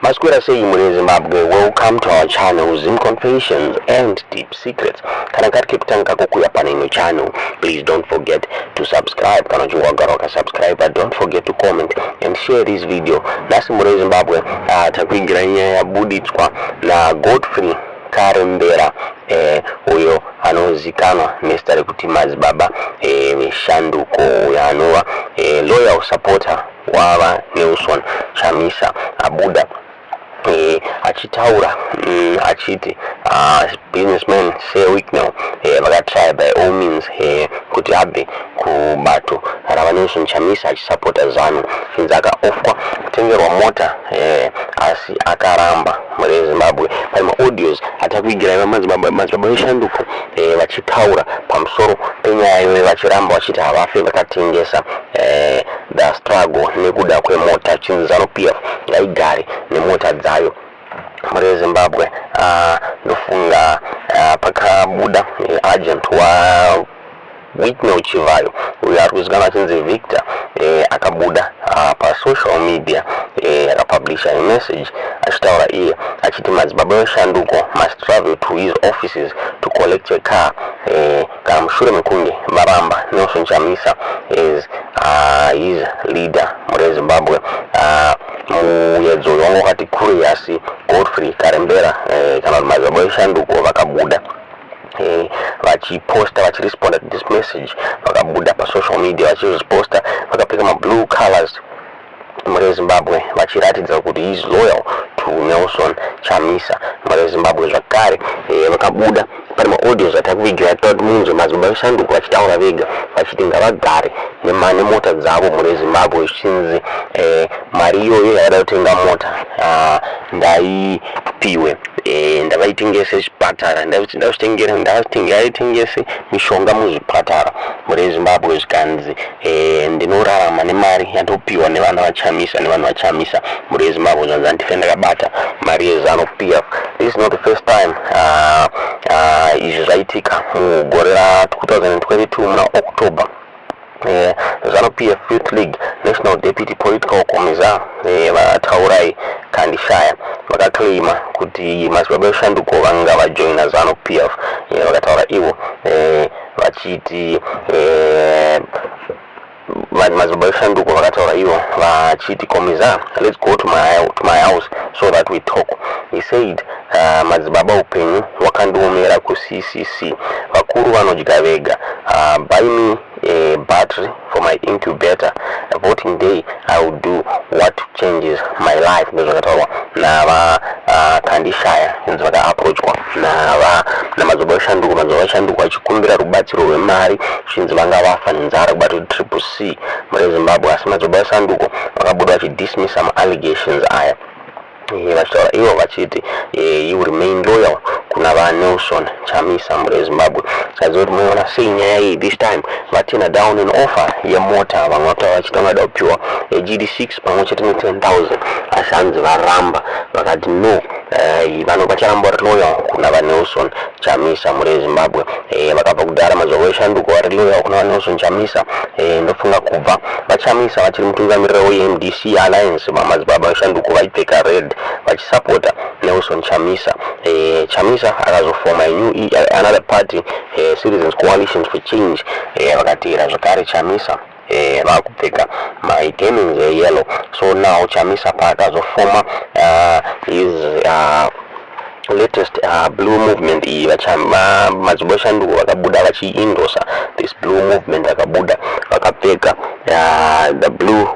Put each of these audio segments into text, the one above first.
Masquera say in Zimbabwe, welcome to our channel, Zim Confessions and Deep Secrets. Channel. Please don't forget to subscribe. Subscribe, but don't forget to comment and share this video. Nasi muri Zimbabwe, takwigiranya buditswa na Godfrey Karembera uyo anozikanwa nestare kuti Madzibaba Veshanduko yanova loyal supporter wava Nelson Chamisa abuda achitaura achiti businessman say Wicknell vakatry by all means kuti abve kubato rava Nelson Chamisa achisupporta Zanu since akaofwa kutengerwa mota asi akaramba muri Zimbabwe. Pane audios atakuigira Madzibaba Veshanduko vachitaura pamusoro penyaya vachiramba vachiti havafe vakatengesa the struggle nekuda kwemota chinzi Zanu-PF ngaigare nemota dzayo muri Zimbabwe. Ndofunga pakabuda agent wa Wicknell Chivayo uyo ari kuzikanwa achinzi Victor akabuda pa social media akapublisha a message achitaura iye achiti Madzibaba Veshanduko must travel to his offices to collect a car kana mushure mekunge varamba Nelson Chamisa is his leader muri Zimbabwe. Muyedzo wangu wakati curious Godfrey Karembera kana Madzibaba Veshanduko vakabuda vachiposta vachiresponda to this message vakabuda pa social media vachiresposta vakapfeka ma blue colors muri Zimbabwe vachiratidza kuti he is loyal to Nelson Chamisa muri Zimbabwe. Zvakare vakabuda pane maaudios atakuvigira kuti munzwe Madzibaba Veshanduko vachitaura vega vachiti ngavagare nemota dzavo muri Zimbabwe zvichinzi mari iyoyo yaida kutenga mota ndaipiwe ndavaitengese chipatara ndaitengese mishonga muzvipatara muri Zimbabwe zvikanzi ndinorarama nemari yandopiwa nevana vachamisa muri Zimbabwe zvanzi handife ndakabata mari yeZanu-PF. This is not the first time izvi zvaitika mugore ra2022 muna October. Zanu-PF Youth League National Deputy Political Commissar vataurai Kandishaya vakaclaima kuti Madzibaba Veshanduko vanga vajoina Zanu-PF. Vakataura ivo vachiti Madzibaba Veshanduko vakataura ivo vachiti Commissar, let's go to my house so that we talk. He said Madzibaba upenyu wakandiomera ku CCC vakuru vanodya vega. Buy me a battery for my incubator. Voting day I will do what changes my life. Ndozvakataurwa nava Kandishaya inzi vakaapproachwa na Madzibaba Veshanduko vachikumbira rubatsiro rwemari zvinzi vanga vafa nenzara kubato triple C muri Zimbabwe. Asi Madzibaba Veshanduko vakabuda vachidismiss some allegations aya vachitaura ivo vachiti he will remain loyal kuna va Nelson Chamisa muri Zimbabwe. Sazi kuti muona sei nyaya iyi this time vatina down in offer yemota vamwe vataura vachiti vangada kupiwa GD6 pamwe chete ne10,000 asi hanzi varamba vakati no vacharamba vari loyal kuna va Nelson Chamisa muri Zimbabwe. Vakabva kudhara Madzibaba Veshanduko vari loyal kuna va Nelson Chamisa. Ndofunga kubva vaChamisa vachiri mutungamirira weMDC Alliance vaMadzibaba Veshanduko vaipfeka red vachisupporta Nelson Chamisa. Chamisa akazofoma another party, Citizens Coalitions for Change. Vakatira zvakare Chamisa vakupfeka maitenings yellow. So now Chamisa paakazofoma his latest blue movement iyi Madzibaba Veshanduko vakabuda vachiindosa this blue movement. Vakabuda vakapfeka the blue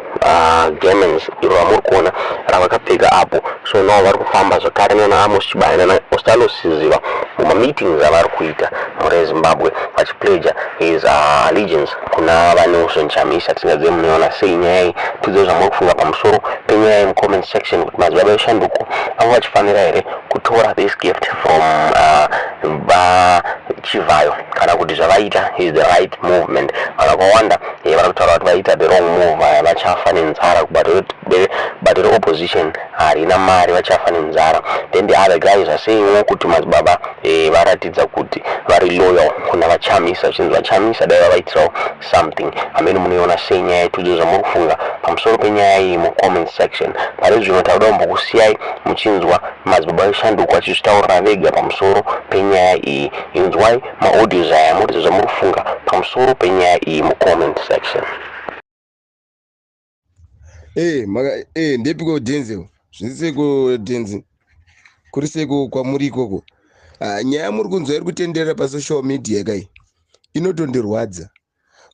garments iro ramuri kuona ravakapfeka apo. So now vari kufamba zvakare nana Amos Chibaya nana Ostalo Siziva mumameetings avari kuita muri Zimbabwe vachipledger his allegiance kuna va Nelson Chamisa. Tisingazive munoona sei nyaya iyi. Tidziwe zvamuri kufunga pamusoro penyaya iyi mucomment section kuti Madzibaba Veshanduko avo vachifanira here kutora this gift from Chivayo kana kuti zvavaita is the right movement. Vakawanda varikutaura kuti vaita the wrong move, vachafa nenzara kubata opposition harina mari, vachafa nenzara. Then the other guys are saying kuti Madzibaba varatidza kuti vari loyal kuna vachamisa, chinzi vachamisa dai vavaitirawo something. Amene munoiona sei nyaya yetudzo zvamukufunga pamusoro penyaya iyi mu comment section. Pari zvino tauda kumbokusiyai muchinzwa Madzibaba Veshanduko achizvitaurira vega pamusoro penyaya iyi. Inzwai maaudios aya muridze zvamukufunga pamusoro penyaya iyi mu comment section. Ndepiko denze zviseko denze kuri seko kwamuri ikoko. Nyaya muri kunzwa iri kutenderera pa social media kai inotondirwadza.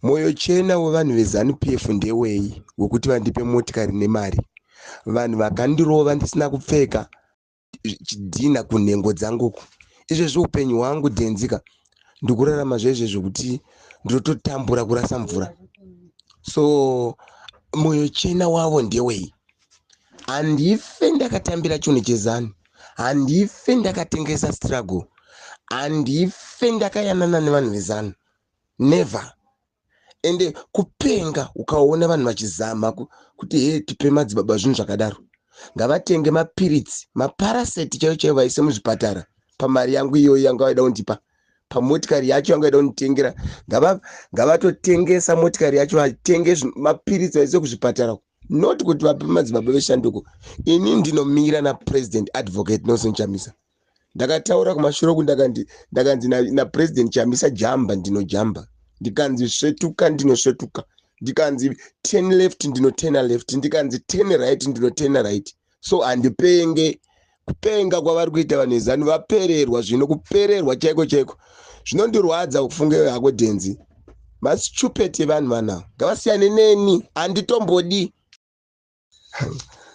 Moyo chena wevanhu veZanu-PF ndewei wekuti vandipe motikari nemari. Vanhu vakandirova ndisina kupfeka chidhina kunhengo dzanguku. Izvezvo upenyu hwangu denzika ndikurarama zvezvezvo kuti ndototambura kurasa mvura. So moyo chena wavo ndewei. Handife ndakatambira chinhu chezanu, handife ndakatengesa struggle, handife ndakayanana nevanhu vezanu, never. Ende kupenga ukaona vanhu vachizama kuti tipe Madzibaba zvinhu zvakadaro, ngavatenge mapiritsi, maparaseti chaiwo vaise muzvipatara pamari yangu iyoyo yanga vaida kundipa, pamotikari yacho yanga vaida kunditengera. Ngavatotengesa motikari yacho vatenge mapiritsi vaise kuzvipatara, not kuti vape Madzibaba Veshanduko. Ini ndinomira na President Advocate Nelson Chamisa. Ndakataura kumashure ndakanzi na President Chamisa jamba ndinojamba, ndikanzi svetuka ndinosvetuka, ndikanzi 10 left ndino 10 left, ndikanzi 10 right ndino 10 right. So handipenge. Kupenga kwavari kuita vanhu vezanu vapererwa zvino, kupererwa chaiko chaiko. Zvinondirwadza kufunga hako denzi. Masitupeti vanhu vana ngavasiyane neni, handitombodi.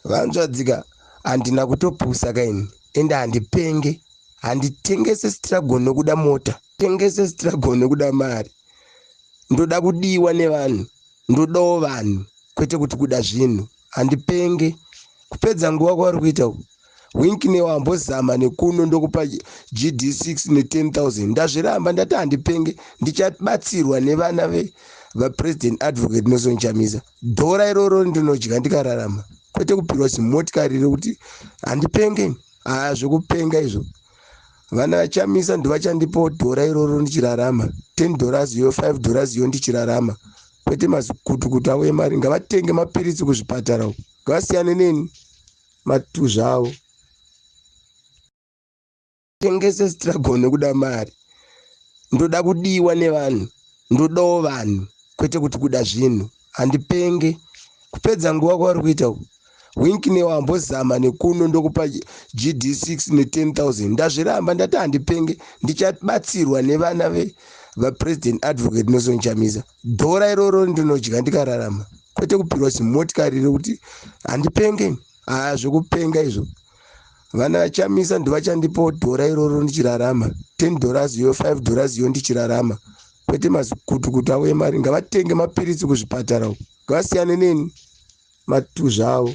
Vanzvadzika handina kutopusa kaini, ende handipenge, handitengese struggle nokuda mota, tengese struggle nokuda mari. Ndoda kudiwa nevanhu, ndodawo vanhu, kwete kuti kuda zvinhu. Handipenge. Kupedza nguva kwavari kuita Wicknell wambozama nekuno ndokupa GD6 ne10,000. Ndazviramba ndati handipenge, ndichabatsirwa nevana vaPresident Advocate Nelson Chamisa. Dhora iroro ndinodya ndikararama, kwete kupirwa zimotikari rekuti handipenge. Zvekupenga izvo. Vana vachamisa ndovachandipawo dhora iroro ndichirarama, $10 iyo, $5 iyo ndichirarama, kwete mazikutukutu avo emari. Ngavatenge mapiritsi kuzvipatara uko, ngavasiyane neni matuzha avo. Tengese struggle nekuda mari. Ndoda kudiwa nevanhu, ndodawo vanhu, kwete kuti kuda zvinhu. Handipenge. Kupedza nguva kwavari kuita Wicknell wambozama nekuno ndokupa GD6 ne10,000. Ndazviramba ndati handipenge, ndichabatsirwa nevana vaPresident Advocate Nelson Chamisa. Dhora iroro ndinodya ndikararama, kwete kupirwa zimotikari rekuti handipenge. Zvekupenga izvo. Vana vachamisa ndovachandipawo dhora iroro ndichirarama, $10 iyo, $5 iyo ndichirarama, kwete mazikutukutu avo emari. Ngavatenge mapiritsi kuzvipatara uko, ngavasiyane neni matuzha avo.